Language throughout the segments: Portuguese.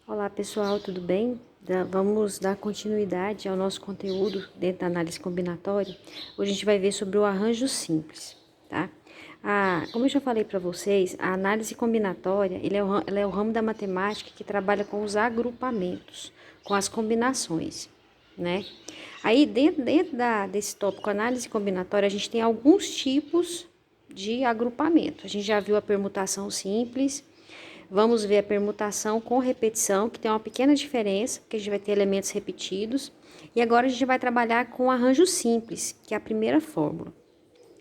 Olá pessoal, tudo bem? Vamos dar continuidade ao nosso conteúdo dentro da análise combinatória. Hoje a gente vai ver sobre o arranjo simples, tá? Como eu já falei para vocês, a análise combinatória ela é o ramo da matemática que trabalha com os agrupamentos, com as combinações, né? Aí dentro desse tópico análise combinatória, a gente tem alguns tipos de agrupamento. A gente já viu a permutação simples. Vamos ver a permutação com repetição, que tem uma pequena diferença, porque a gente vai ter elementos repetidos. E agora a gente vai trabalhar com arranjo simples, que é a primeira fórmula.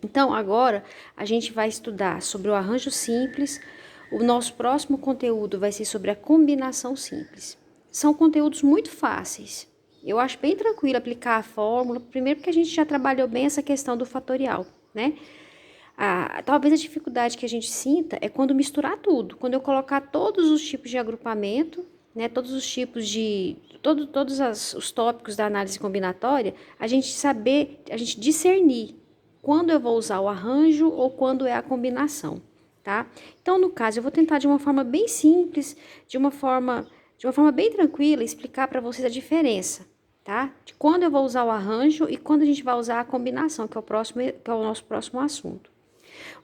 Então, agora a gente vai estudar sobre o arranjo simples. O nosso próximo conteúdo vai ser sobre a combinação simples. São conteúdos muito fáceis. Eu acho bem tranquilo aplicar a fórmula, primeiro porque a gente já trabalhou bem essa questão do fatorial, né? Talvez a dificuldade que a gente sinta é quando misturar tudo, quando eu colocar todos os tipos de agrupamento, né, todos os tipos de, os tópicos da análise combinatória, a gente discernir quando eu vou usar o arranjo ou quando é a combinação, tá? Então, no caso, eu vou tentar de uma forma bem simples, de uma forma bem tranquila, explicar para vocês a diferença, tá? De quando eu vou usar o arranjo e quando a gente vai usar a combinação, que é o nosso próximo assunto.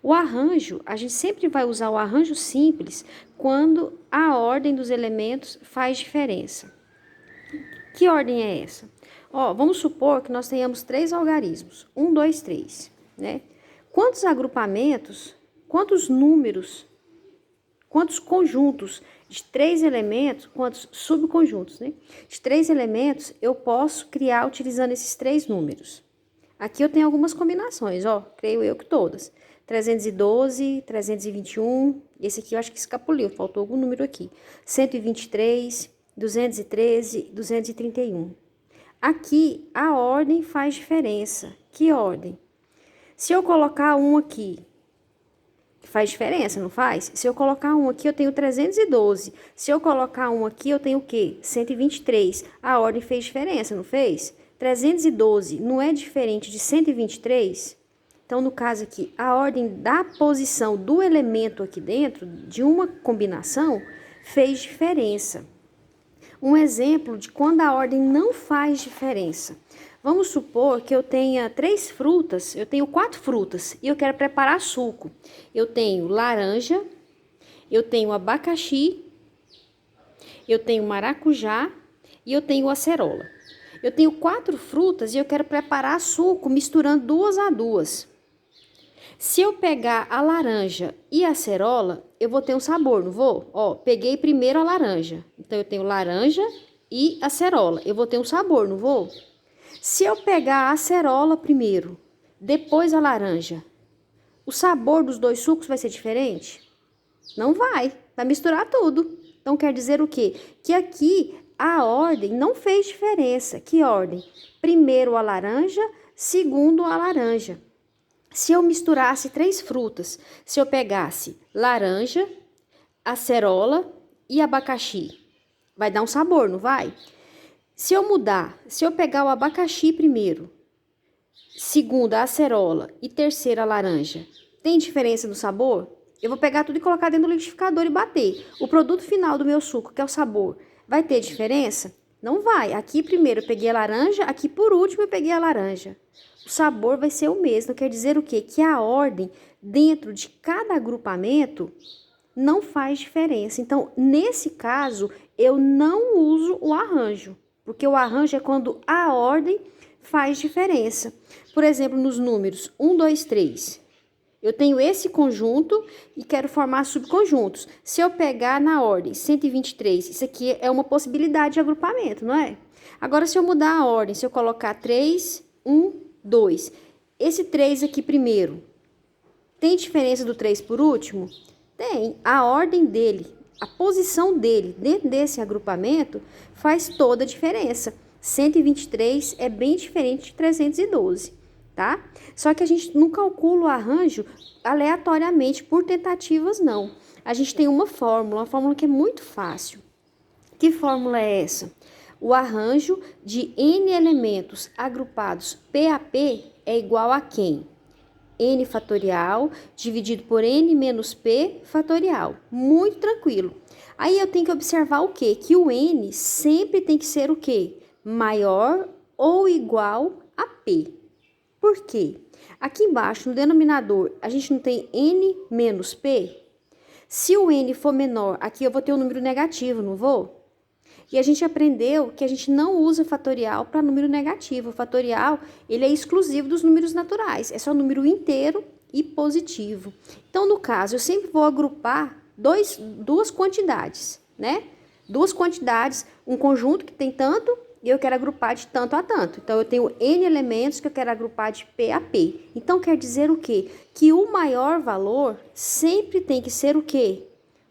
O arranjo, a gente sempre vai usar o arranjo simples quando a ordem dos elementos faz diferença. Que ordem é essa? Vamos supor que nós tenhamos 3 algarismos, 1, 2, 3, né? Quantos agrupamentos, quantos números, quantos conjuntos de 3 elementos, quantos subconjuntos, né? De 3 elementos eu posso criar utilizando esses 3 números. Aqui eu tenho algumas combinações, creio eu que todas. 312, 321, esse aqui eu acho que escapuliu, faltou algum número aqui. 123, 213, 231. Aqui a ordem faz diferença. Que ordem? Se eu colocar um aqui, faz diferença, não faz? Se eu colocar um aqui, eu tenho 312. Se eu colocar um aqui, eu tenho o quê? 123. A ordem fez diferença, não fez? 312 não é diferente de 123? Então, no caso aqui, a ordem da posição do elemento aqui dentro, de uma combinação, fez diferença. Um exemplo de quando a ordem não faz diferença. Vamos supor que eu tenha 3 frutas, eu tenho 4 frutas e eu quero preparar suco. Eu tenho laranja, eu tenho abacaxi, eu tenho maracujá e eu tenho acerola. Eu tenho 4 frutas e eu quero preparar suco misturando 2 a 2. Se eu pegar a laranja e a acerola, eu vou ter um sabor, não vou? Peguei primeiro a laranja. Então, eu tenho laranja e acerola. Eu vou ter um sabor, não vou? Se eu pegar a acerola primeiro, depois a laranja, o sabor dos 2 sucos vai ser diferente? Não vai. Vai misturar tudo. Então, quer dizer o quê? Que aqui a ordem não fez diferença. Que ordem? Primeiro a laranja, segundo a laranja. Se eu misturasse 3 frutas, se eu pegasse laranja, acerola e abacaxi, vai dar um sabor, não vai? Se eu pegar o abacaxi primeiro, segundo a acerola e terceira a laranja, tem diferença no sabor? Eu vou pegar tudo e colocar dentro do liquidificador e bater. O produto final do meu suco, que é o sabor, vai ter diferença? Não vai. Aqui primeiro eu peguei a laranja, aqui por último eu peguei a laranja. O sabor vai ser o mesmo. Quer dizer o quê? Que a ordem dentro de cada agrupamento não faz diferença. Então, nesse caso, eu não uso o arranjo, porque o arranjo é quando a ordem faz diferença. Por exemplo, nos números 1, 2, 3. Eu tenho esse conjunto e quero formar subconjuntos. Se eu pegar na ordem 123, isso aqui é uma possibilidade de agrupamento, não é? Agora, se eu mudar a ordem, se eu colocar 3, 1, 2. Esse 3 aqui primeiro, tem diferença do 3 por último? Tem. A ordem dele, a posição dele dentro desse agrupamento faz toda a diferença. 123 é bem diferente de 312, tá? Só que a gente não calcula o arranjo aleatoriamente por tentativas, não. A gente tem uma fórmula que é muito fácil. Que fórmula é essa? O arranjo de N elementos agrupados PAP é igual a quem? n fatorial dividido por n menos p fatorial. Muito tranquilo. Aí eu tenho que observar o quê? Que o n sempre tem que ser o quê? Maior ou igual a p. Por quê? Aqui embaixo, no denominador, a gente não tem n menos p? Se o n for menor, aqui eu vou ter um número negativo, não vou? E a gente aprendeu que a gente não usa fatorial para número negativo. O fatorial, ele é exclusivo dos números naturais. É só número inteiro e positivo. Então, no caso, eu sempre vou agrupar duas quantidades, né? Duas quantidades, um conjunto que tem tanto e eu quero agrupar de tanto a tanto. Então, eu tenho N elementos que eu quero agrupar de P a P. Então, quer dizer o quê? Que o maior valor sempre tem que ser o quê?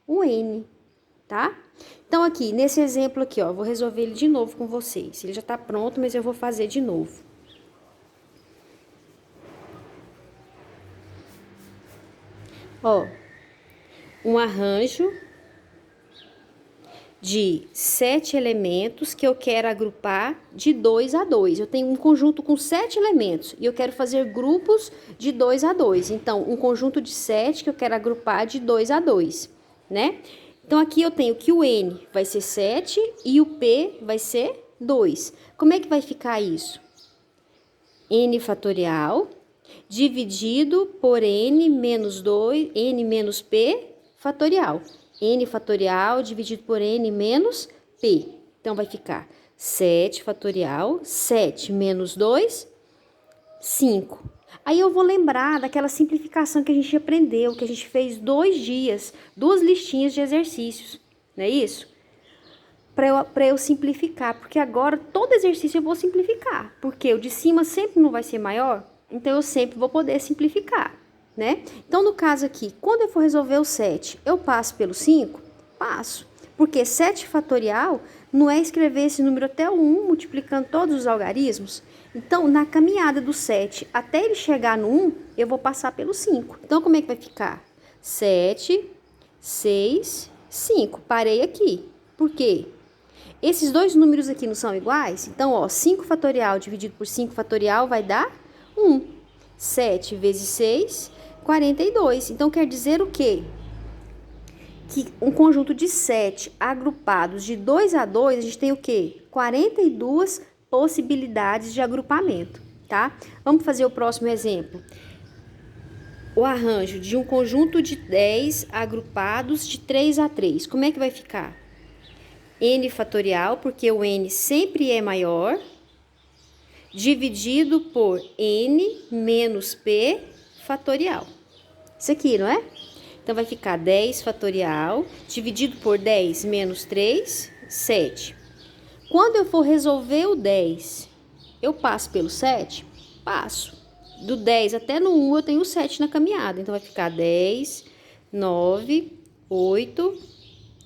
O N, tá? Então, aqui, nesse exemplo aqui, ó, eu vou resolver ele de novo com vocês. Ele já tá pronto, mas eu vou fazer de novo. Ó, um arranjo de 7 elementos que eu quero agrupar de 2 a 2. Eu tenho um conjunto com 7 elementos e eu quero fazer grupos de 2 a 2. Então, um conjunto de 7 que eu quero agrupar de 2 a 2, né? Então, aqui eu tenho que o N vai ser 7 e o P vai ser 2. Como é que vai ficar isso? N fatorial dividido por N menos 2, N menos P fatorial. N fatorial dividido por N menos P. Então, vai ficar 7 fatorial, 7 menos 2, 5. Aí eu vou lembrar daquela simplificação que a gente aprendeu, que a gente fez 2 dias, 2 listinhas de exercícios, não é isso? Para eu simplificar, porque agora todo exercício eu vou simplificar, porque o de cima sempre não vai ser maior, então eu sempre vou poder simplificar, né? Então, no caso aqui, quando eu for resolver o 7, eu passo pelo 5? Passo, porque 7 fatorial não é escrever esse número até o 1, multiplicando todos os algarismos. Então, na caminhada do 7 até ele chegar no 1, eu vou passar pelo 5. Então, como é que vai ficar? 7, 6, 5. Parei aqui. Por quê? Esses dois números aqui não são iguais? Então, ó, 5 fatorial dividido por 5 fatorial vai dar 1. 7 vezes 6, 42. Então, quer dizer o quê? Que um conjunto de 7 agrupados de 2 a 2, a gente tem o quê? 42 possibilidades de agrupamento, tá? Vamos fazer o próximo exemplo. O arranjo de um conjunto de 10 agrupados de 3 a 3. Como é que vai ficar? N fatorial, porque o N sempre é maior, dividido por N menos P fatorial. Isso aqui, não é? Então, vai ficar 10 fatorial, dividido por 10 menos 3, 7. Quando eu for resolver o 10, eu passo pelo 7? Passo. Do 10 até no 1, eu tenho 7 na caminhada. Então, vai ficar 10, 9, 8,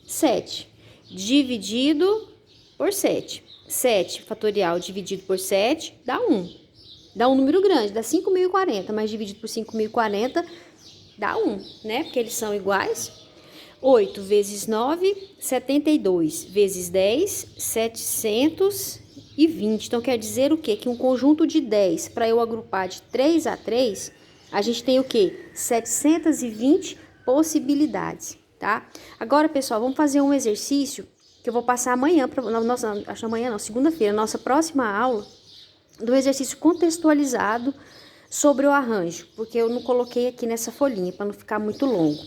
7. Dividido por 7. 7 fatorial dividido por 7 dá 1. Dá um número grande, dá 5.040, mas dividido por 5.040 dá 1, né? Porque eles são iguais. 8 vezes 9, 72. Vezes 10, 720. Então, quer dizer o quê? Que um conjunto de 10, para eu agrupar de 3 a 3, a gente tem o quê? 720 possibilidades, tá? Agora, pessoal, vamos fazer um exercício que eu vou passar amanhã, acho amanhã não, segunda-feira, nossa próxima aula, do exercício contextualizado sobre o arranjo, porque eu não coloquei aqui nessa folhinha, para não ficar muito longo.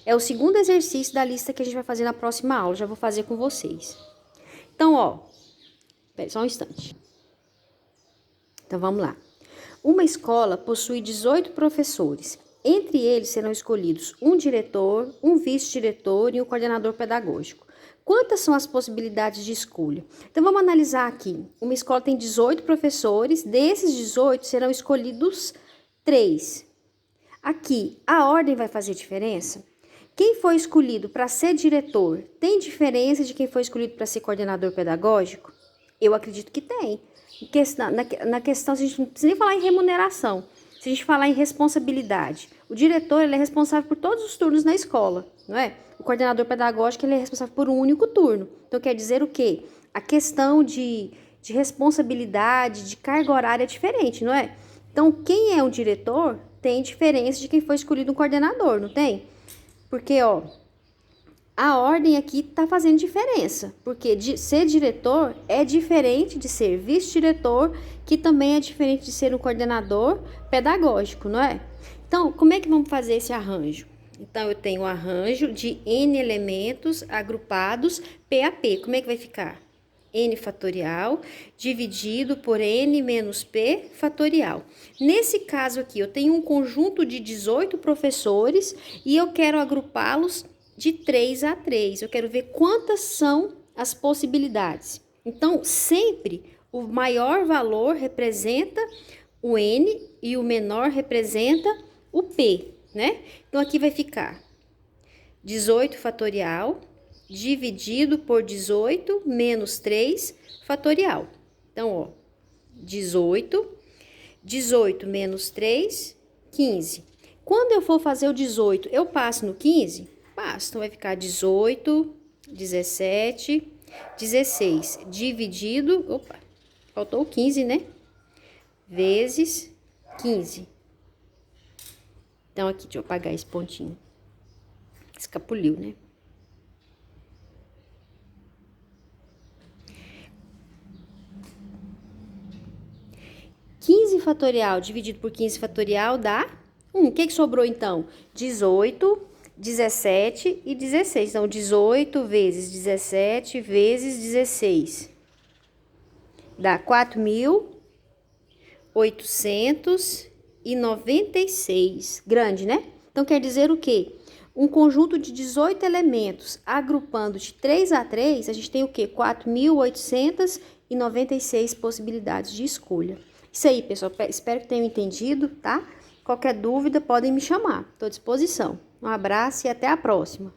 É o segundo exercício da lista que a gente vai fazer na próxima aula, já vou fazer com vocês. Então, ó, pera só um instante. Então, vamos lá. Uma escola possui 18 professores. Entre eles serão escolhidos um diretor, um vice-diretor e um coordenador pedagógico. Quantas são as possibilidades de escolha? Então, vamos analisar aqui. Uma escola tem 18 professores, desses 18 serão escolhidos 3. Aqui, a ordem vai fazer diferença? Quem foi escolhido para ser diretor tem diferença de quem foi escolhido para ser coordenador pedagógico? Eu acredito que tem. Na questão, a gente não precisa nem falar em remuneração. Se a gente falar em responsabilidade, o diretor ele é responsável por todos os turnos na escola, não é? O coordenador pedagógico ele é responsável por um único turno. Então, quer dizer o quê? A questão de responsabilidade, de carga horária é diferente, não é? Então, quem é um diretor tem diferença de quem foi escolhido um coordenador, não tem? Porque, ó, a ordem aqui tá fazendo diferença, porque ser diretor é diferente de ser vice-diretor, que também é diferente de ser um coordenador pedagógico, não é? Então, como é que vamos fazer esse arranjo? Então, eu tenho um arranjo de N elementos agrupados PAP. Como é que vai ficar? N fatorial dividido por N menos P fatorial. Nesse caso aqui, eu tenho um conjunto de 18 professores e eu quero agrupá-los de 3 a 3. Eu quero ver quantas são as possibilidades. Então, sempre o maior valor representa o N e o menor representa o P, né? Então, aqui vai ficar 18 fatorial dividido por 18 menos 3 fatorial. Então, ó, 18 menos 3, 15. Quando eu for fazer o 18, eu passo no 15? Passo. Então, vai ficar 18, 17, 16, dividido, opa, faltou o 15, né? Vezes 15. Então, aqui, deixa eu apagar esse pontinho. Escapuliu, né? Fatorial dividido por 15 fatorial dá 1. O que sobrou, então? 18, 17 e 16. Então, 18 vezes 17 vezes 16. Dá 4.896. Grande, né? Então, quer dizer o quê? Um conjunto de 18 elementos agrupando de 3 a 3, a gente tem o quê? 4.896 possibilidades de escolha. Isso aí, pessoal. Espero que tenham entendido, tá? Qualquer dúvida, podem me chamar. Estou à disposição. Um abraço e até a próxima.